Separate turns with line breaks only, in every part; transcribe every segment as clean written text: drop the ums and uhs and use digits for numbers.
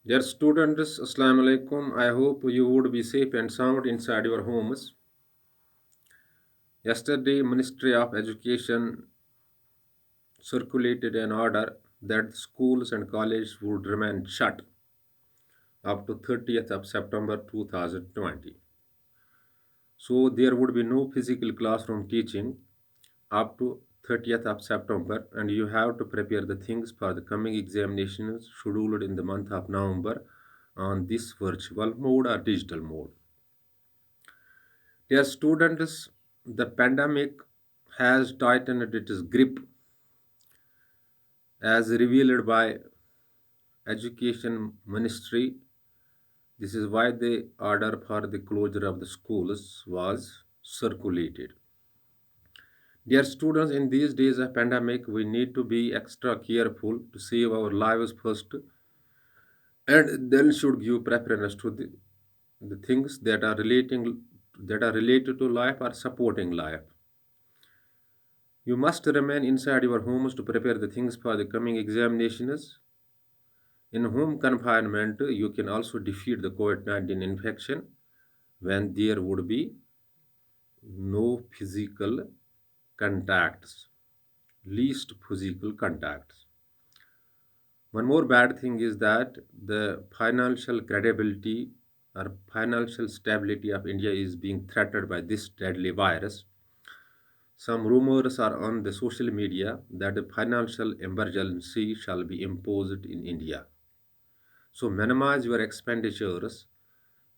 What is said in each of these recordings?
Dear students, Assalamu alaikum. I hope you would be safe and sound inside your homes. Yesterday, Ministry of Education circulated an order that schools and colleges would remain shut up to 30th of September 2020. So there would be no physical classroom teaching up to 30th of September, and you have to prepare the things for the coming examinations scheduled in the month of November on this virtual mode or digital mode. Dear students, the pandemic has tightened its grip as revealed by Education Ministry. This is why the order for the closure of the schools was circulated. Dear students, in these days of pandemic, we need to be extra careful to save our lives first and then should give preference to the things that are related to life or supporting life. You must remain inside your homes to prepare the things for the coming examinations. In home confinement, you can also defeat the COVID 19 infection when there would be no physical contacts, least physical contacts. One more bad thing is that the financial credibility or financial stability of India is being threatened by this deadly virus. Some rumors are on the social media that a financial emergency shall be imposed in India. So minimize your expenditures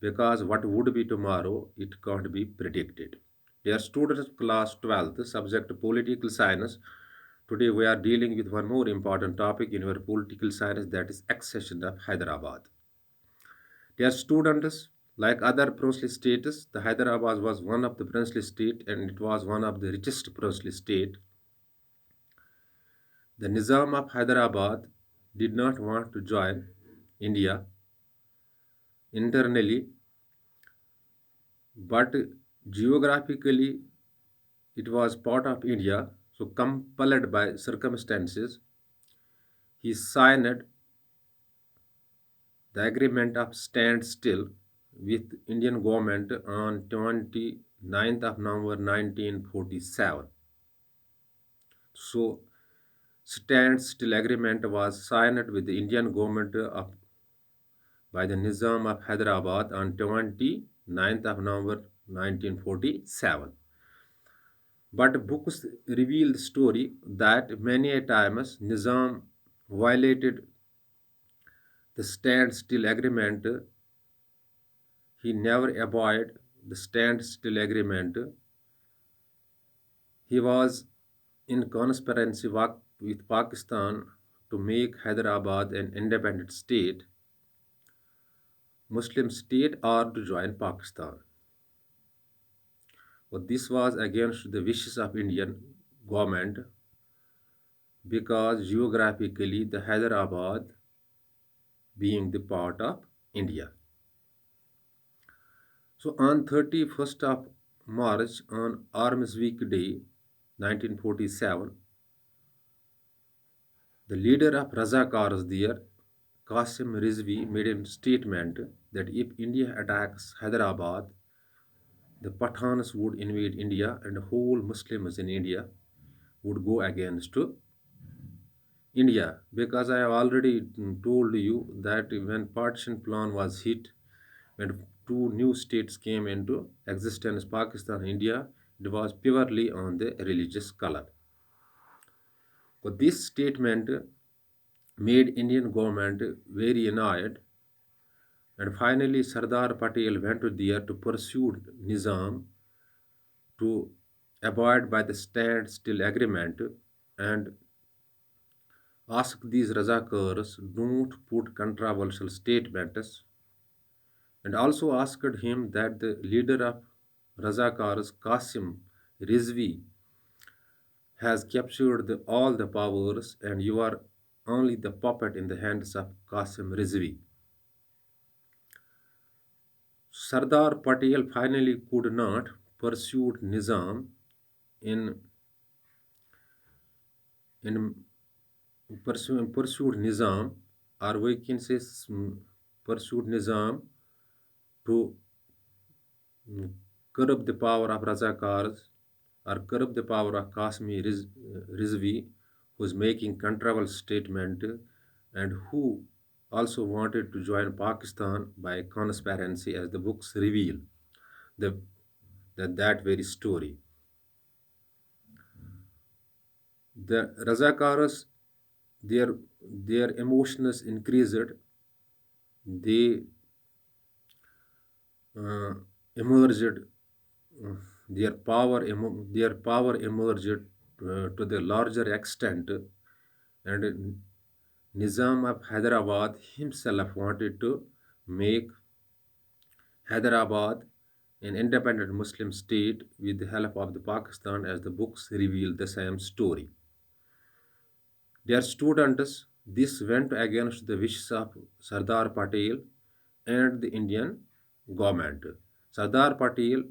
because what would be tomorrow it can't be predicted. Dear students of class 12th, subject political science. Today we are dealing with one more important topic in your political science, that is accession of Hyderabad. Dear students, like other princely states, the Hyderabad was one of the princely state and it was one of the richest princely state. The Nizam of Hyderabad did not want to join India internally, but geographically it was part of India, so compelled by circumstances, he signed the agreement of standstill with Indian government on 29th of November 1947. So standstill agreement was signed with the Indian government by the Nizam of Hyderabad on 29th of November 1947. But books reveal the story that many a times Nizam violated the standstill agreement. He never avoided the standstill agreement. He was in conspiracy with Pakistan to make Hyderabad an independent state, Muslim state, or to join Pakistan. But this was against the wishes of Indian government because geographically the Hyderabad being the part of India. So on 31st of March on Arms Week Day 1947, the leader of Razakars there, Qasim Rizvi, made a statement that if India attacks Hyderabad, the Pathans would invade India and whole Muslims in India would go against India. Because I have already told you that when partition plan was hit, when two new states came into existence, Pakistan and India, it was purely on the religious color. But this statement made Indian government very annoyed, and finally Sardar Patel went there to pursue Nizam to abide by the standstill agreement and asked these Razakars don't put controversial statements, and also asked him that the leader of Razakars, Qasim Rizvi, has captured all the powers and you are only the puppet in the hands of Qasim Rizvi. Sardar Patel finally could not pursue Nizam in pursued Nizam, or we can say pursued Nizam to curb the power of Razakars or curb the power of Qasmi Rizvi, who was making controversial statement and who also wanted to join Pakistan by conspiracy, as the books reveal the, that very story. The Razakars, their emotions increased. They uh, emerged. uh, their power emerged to the larger extent, and Nizam of Hyderabad himself wanted to make Hyderabad an independent Muslim state with the help of the Pakistan, as the books reveal the same story. Their students, this went against the wishes of Sardar Patel and the Indian government. Sardar Patel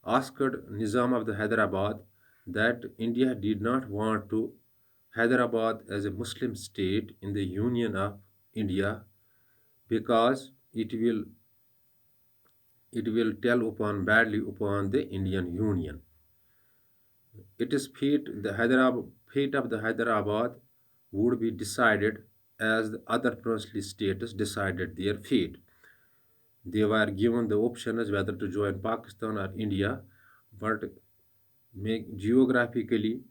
asked Nizam of the Hyderabad that India did not want to Hyderabad as a Muslim state in the Union of India because it will tell upon badly upon the Indian Union. It is fate of the Hyderabad would be decided as the other princely states decided their fate. They were given the options whether to join Pakistan or India, but geographically,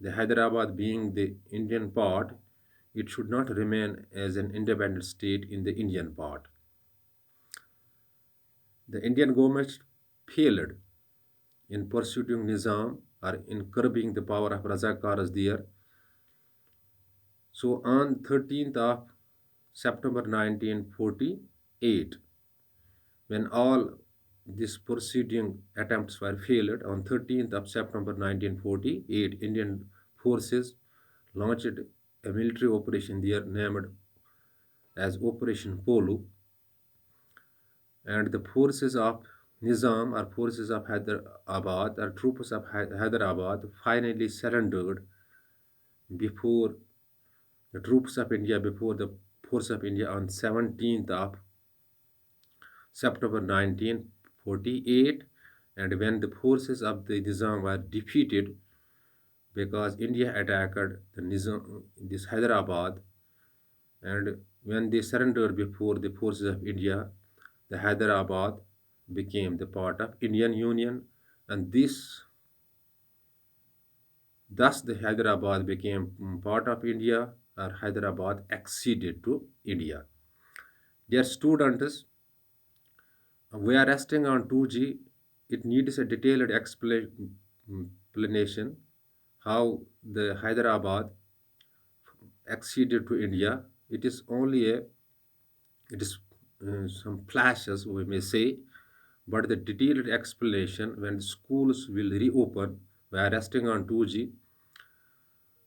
the Hyderabad being the Indian part, it should not remain as an independent state in the Indian part. The Indian government failed in pursuing Nizam or in curbing the power of Razakars there. So on 13th of September 1948, when all these pursuing attempts were failed, on 13th of September 1948, Indian forces launched a military operation there named as Operation Polu, and the forces of Nizam or forces of Hyderabad or troops of Hyderabad finally surrendered before the troops of India, before the force of India on 17th of September 1948, and when the forces of the Nizam were defeated because India attacked the Nizam, this Hyderabad, and when they surrendered before the forces of India, the Hyderabad became the part of Indian Union, and thus the Hyderabad became part of India, or Hyderabad acceded to India. Dear students, we are resting on 2G. It needs a detailed explanation how the Hyderabad acceded to India. It is only it is some flashes, we may say, but the detailed explanation when schools will reopen, we are resting on 2G.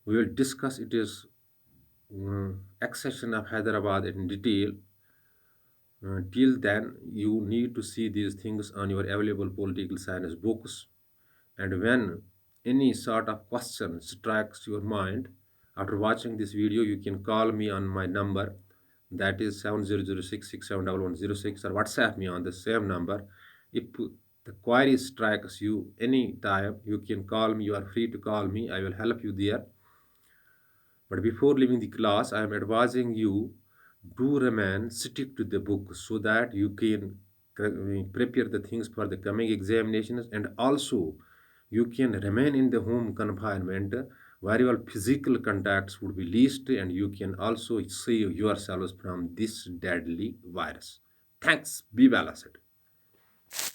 We will discuss it is accession of Hyderabad in detail. Till then, you need to see these things on your available political science books. And when any sort of question strikes your mind, after watching this video, you can call me on my number, that is 7006671106, or WhatsApp me on the same number. If the query strikes you any time, you can call me. You are free to call me. I will help you there. But before leaving the class, I am advising you do remain stick to the book so that you can prepare the things for the coming examinations, and also you can remain in the home confinement where your physical contacts would be least, and you can also save yourselves from this deadly virus. Thanks. Be balanced.